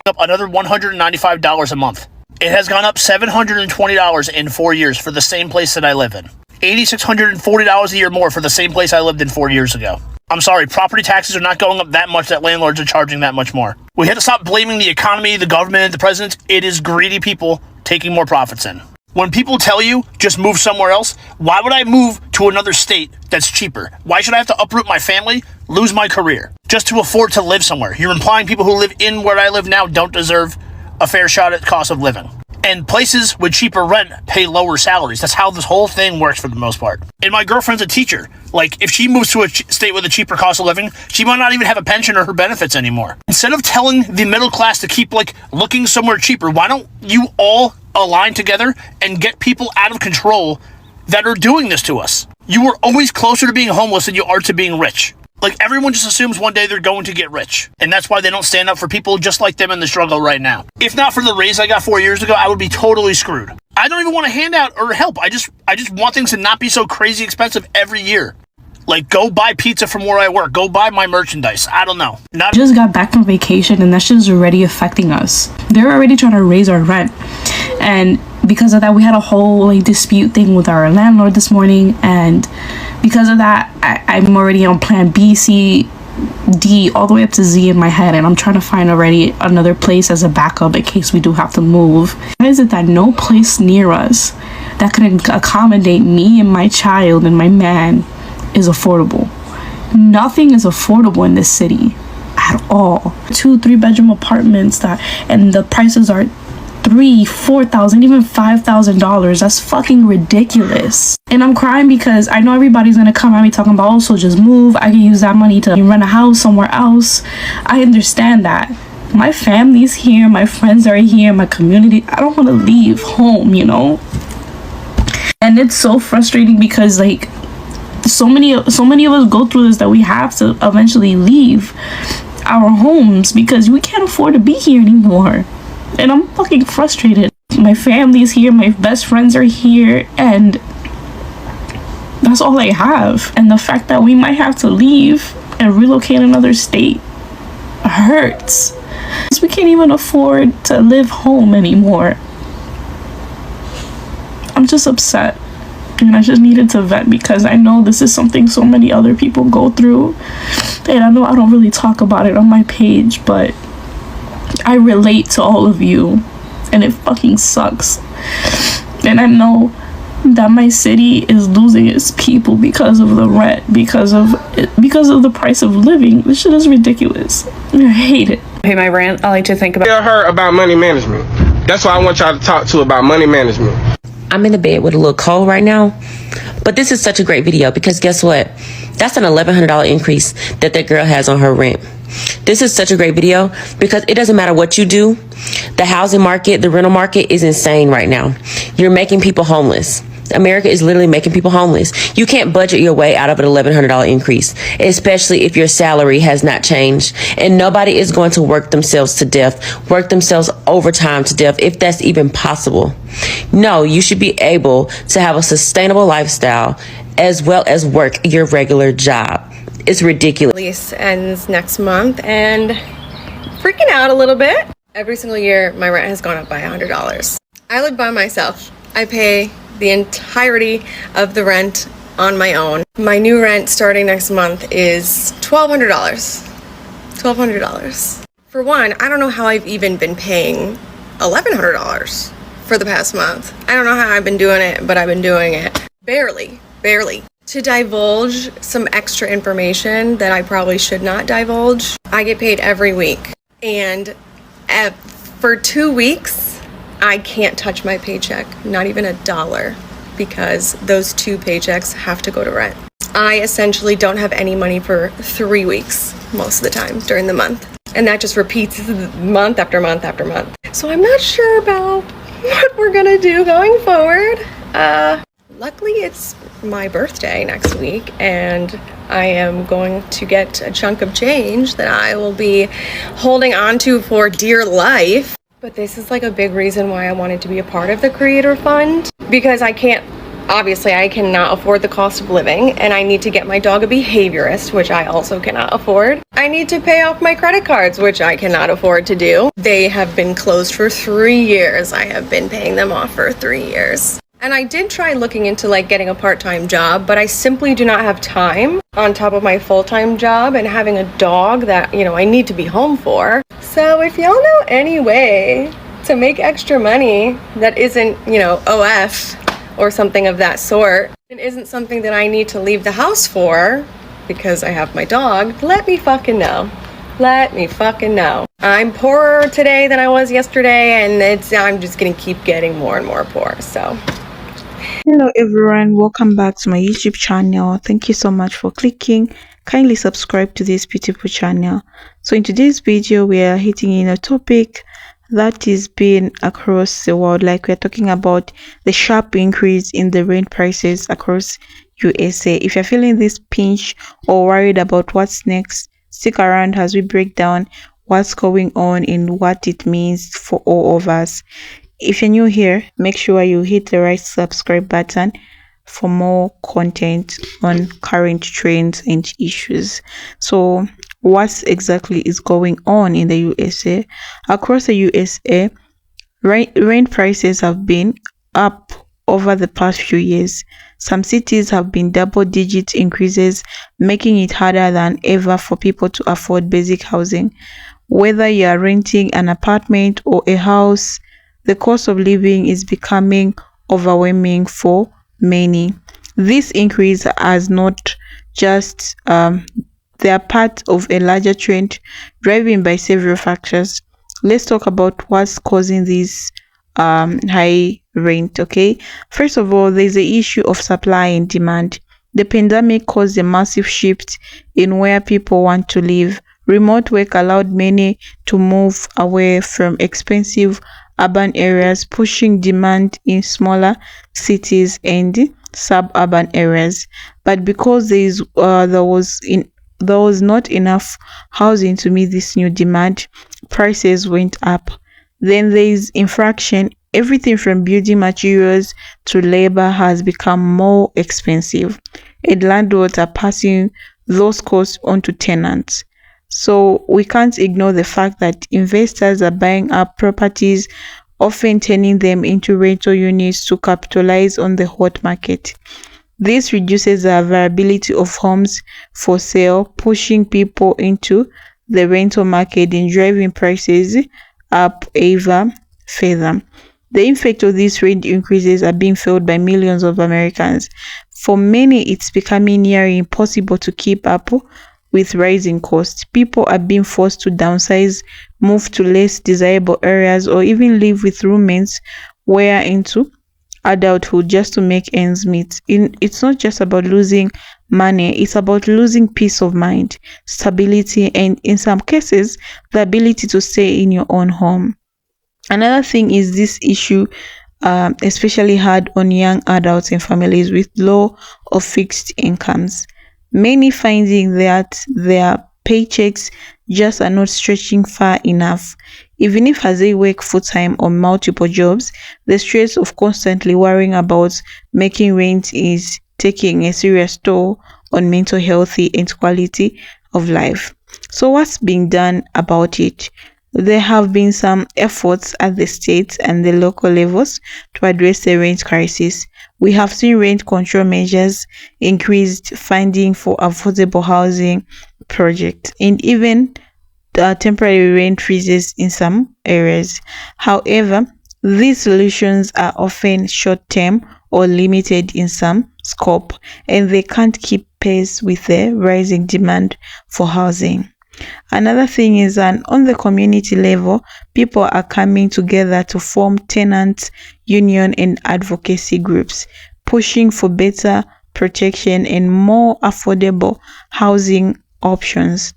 up another $195 a month. It has gone up $720 in 4 years for the same place that I live in. $8,640 a year more for the same place I lived in 4 years ago. I'm sorry, property taxes are not going up that much that landlords are charging that much more. We have to stop blaming the economy, the government, the president. It is greedy people taking more profits in. When people tell you, just move somewhere else, why would I move to another state that's cheaper? Why should I have to uproot my family, lose my career, just to afford to live somewhere? You're implying people who live in where I live now don't deserve a fair shot at cost of living. And places with cheaper rent pay lower salaries. That's how this whole thing works for the most part. And my girlfriend's a teacher. Like, if she moves to a state with a cheaper cost of living, she might not even have a pension or her benefits anymore. Instead of telling the middle class to keep, looking somewhere cheaper, why don't you all align together and get people out of control that are doing this to us? You are always closer to being homeless than you are to being rich. Everyone just assumes one day they're going to get rich. And that's why they don't stand up for people just like them in the struggle right now. If not for the raise I got 4 years ago, I would be totally screwed. I don't even want a handout or help. I just want things to not be so crazy expensive every year. Go buy pizza from where I work. Go buy my merchandise. I don't know. Just got back from vacation and that shit is already affecting us. They're already trying to raise our rent. And because of that, we had a whole dispute thing with our landlord this morning. And because of that, I'm already on plan B, C, D, all the way up to Z in my head. And I'm trying to find already another place as a backup in case we do have to move. Why is it that no place near us that can accommodate me and my child and my man is affordable? Nothing is affordable in this city at all. 2-3 bedroom apartments and the prices are $3,000-$4,000, even $5,000. That's fucking ridiculous. And I'm crying because I know everybody's gonna come at me talking about, oh, so just move, I can use that money to rent a house somewhere else. I understand that. My family's here, my friends are here, my community. I don't want to leave home, and it's so frustrating because so many of us go through this that we have to eventually leave our homes because we can't afford to be here anymore. And I'm fucking frustrated. My family is here, my best friends are here, and that's all I have. And the fact that we might have to leave and relocate another state hurts. We can't even afford to live home anymore. I'm just upset. And I just needed to vent because I know this is something so many other people go through. And I know I don't really talk about it on my page, but I relate to all of you. And it fucking sucks. And I know that my city is losing its people because of the rent, because of the price of living. This shit is ridiculous. I hate it. Hey, my rant, I like to think about. Tell her about money management. That's what I want y'all to talk to about money management. I'm in the bed with a little cold right now, but this is such a great video because guess what? That's an $1,100 increase that girl has on her rent. This is such a great video because it doesn't matter what you do. The housing market, the rental market is insane right now. You're making people homeless. America is literally making people homeless. You can't budget your way out of an $1,100 increase, especially if your salary has not changed. And nobody is going to work themselves to death, work themselves overtime to death, if that's even possible. No, you should be able to have a sustainable lifestyle as well as work your regular job. It's ridiculous. Lease ends next month and freaking out a little bit. Every single year, my rent has gone up by $100. I live by myself. I pay the entirety of the rent on my own. My new rent starting next month is $1,200. $1,200. For one, I don't know how I've even been paying $1,100 for the past month. I don't know how I've been doing it, but I've been doing it. Barely. To divulge some extra information that I probably should not divulge, I get paid every week. And for 2 weeks, I can't touch my paycheck, not even $1, because those 2 paychecks have to go to rent. I essentially don't have any money for 3 weeks most of the time during the month. And that just repeats month after month after month. So I'm not sure about what we're gonna do going forward. Luckily it's my birthday next week and I am going to get a chunk of change that I will be holding on to for dear life. But this is like a big reason why I wanted to be a part of the Creator Fund, because I can't obviously I cannot afford the cost of living, and I need to get my dog a behaviorist, which I also cannot afford. I need to pay off my credit cards, which I cannot afford to do. They have been closed for 3 years. I have been paying them off for 3 years. And I did try looking into like getting a part-time job, but I simply do not have time on top of my full-time job and having a dog that, you know, I need to be home for. So if y'all know any way to make extra money that isn't, you know, OF or something of that sort, and isn't something that I need to leave the house for because I have my dog, let me fucking know. Let me fucking know. I'm poorer today than I was yesterday, and I'm just gonna keep getting more and more poor, so. Hello everyone, welcome back to my YouTube channel. Thank you so much for clicking. Kindly subscribe to this beautiful channel. So in today's video, we are hitting in a topic that is being across the world. Like, we're talking about the sharp increase in the rent prices across USA. If you're feeling this pinch or worried about what's next, stick around as we break down what's going on and what it means for all of us. If you're new here, make sure you hit the right subscribe button for more content on current trends and issues. So what exactly is going on in the USA? Across the USA, rent prices have been up over the past few years. Some cities have been double-digit increases, making it harder than ever for people to afford basic housing. Whether you are renting an apartment or a house, the cost of living is becoming overwhelming for many. This increase has not just they are part of a larger trend driven by several factors. Let's talk about what's causing this high rent. Okay, first of all, there's the issue of supply and demand. The pandemic caused a massive shift in where people want to live. Remote work allowed many to move away from expensive urban areas, pushing demand in smaller cities and suburban areas. But because there was not enough housing to meet this new demand, prices went up. Then there is inflation. Everything from building materials to labor has become more expensive, and landlords are passing those costs on to tenants. So we can't ignore the fact that investors are buying up properties, often turning them into rental units to capitalize on the hot market. This reduces the availability of homes for sale, pushing people into the rental market and driving prices up even further. The effect of these rent increases are being felt by millions of Americans. For many, it's becoming nearly impossible to keep up with rising costs. People are being forced to downsize, move to less desirable areas, or even live with roommates well into adulthood just to make ends meet. It's not just about losing money, it's about losing peace of mind, stability, and in some cases, the ability to stay in your own home. Another thing is this issue especially hard on young adults and families with low or fixed incomes. Many finding that their paychecks just are not stretching far enough. Even if as they work full-time or multiple jobs, the stress of constantly worrying about making rent is taking a serious toll on mental health and quality of life. So what's being done about it? There have been some efforts at the state and the local levels to address the rent crisis. We have seen rent control measures, increased funding for affordable housing projects, and even temporary rent freezes in some areas. However, these solutions are often short-term or limited in some scope, and they can't keep pace with the rising demand for housing. Another thing is that on the community level, people are coming together to form tenant union and advocacy groups, pushing for better protection and more affordable housing options.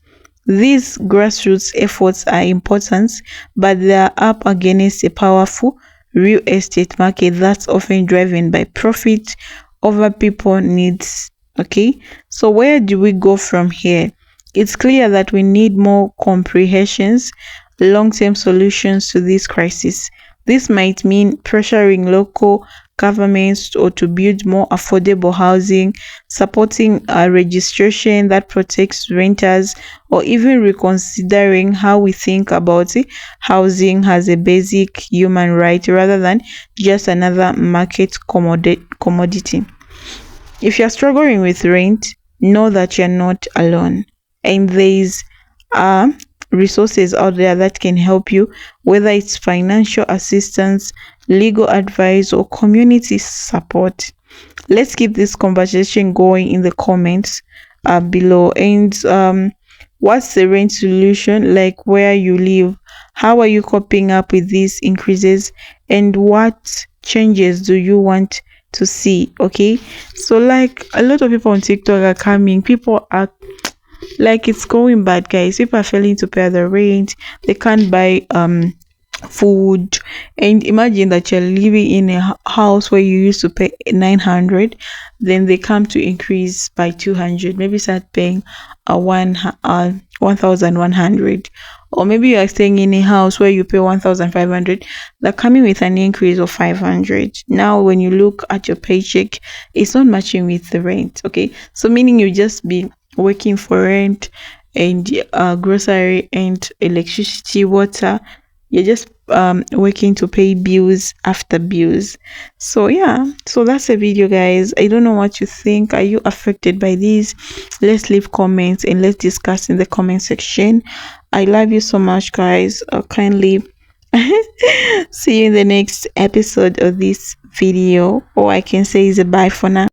These grassroots efforts are important, but they are up against a powerful real estate market that's often driven by profit over people needs. Okay, so where do we go from here? It's clear that we need more comprehensive, long-term solutions to this crisis. This might mean pressuring local governments or to build more affordable housing, supporting registration that protects renters, or even reconsidering how we think about housing as a basic human right rather than just another market commodity. If you're struggling with rent, know that you're not alone, and there's resources out there that can help you, whether it's financial assistance, legal advice, or community support. Let's keep this conversation going in the comments below. And what's the rent solution like where you live? How are you coping up with these increases, and what changes do you want to see? Okay, so like a lot of people on TikTok are coming, people are like, it's going bad, guys. People are failing to pay the rent, they can't buy food. And imagine that you're living in a house where you used to pay 900, then they come to increase by 200, maybe start paying 1100. Or maybe you are staying in a house where you pay 1500, they're coming with an increase of 500. Now when you look at your paycheck, it's not matching with the rent. Okay, so meaning you just be working for rent and grocery and electricity, water. You're just working to pay bills after bills. So yeah, so that's a video, guys. I don't know what you think. Are you affected by this? Let's leave comments and let's discuss in the comment section. I love you so much, guys. Kindly see you in the next episode of this video, or I can say is a bye for now.